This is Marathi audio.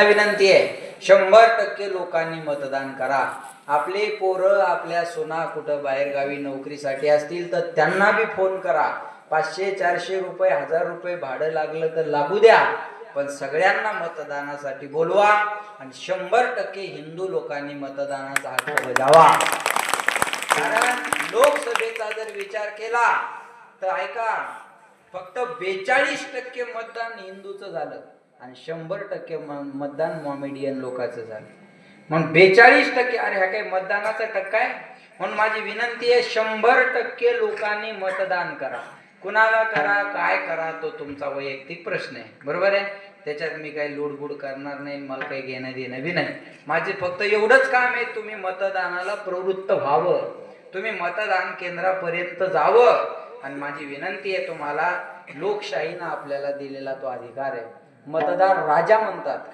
विनंती आहे 100% लोकांनी मतदान करा। आपले पोरं आपल्या सुना कुठं बाहेर गावी नोकरीसाठी असतील तर त्यांना बी फोन करा। 500-400 रुपये 1000 रुपये भाडं लागलं तर लागू द्या, पण सगळ्यांना मतदानासाठी बोलवा आणि 100% हिंदू लोकांनी मतदानाचा हक्क बजावा। कारण लोकसभेचा जर विचार केला तर ऐका, फक्त 42% मतदान हिंदूचं झालं आणि 100% मतदान मॉमेडियन लोकांचं झालं। मग 42%, अरे हा काही मतदानाचा टक्का आहे? म्हणून माझी विनंती आहे 100% लोकांनी मतदान करा। कुणाला करा काय करा तो तुमचा वैयक्तिक प्रश्न आहे, बरोबर आहे? त्याच्यात मी काही लुडबुड करणार नाही, मला काही घेणं देणं बी नाही। माझे फक्त एवढंच काम आहे, तुम्ही मतदानाला प्रवृत्त व्हावं, तुम्ही मतदान केंद्रापर्यंत जावं। आणि माझी विनंती आहे तुम्हाला, लोकशाहीनं आपल्याला दिलेला तो अधिकार आहे, मतदार राजा म्हणतात।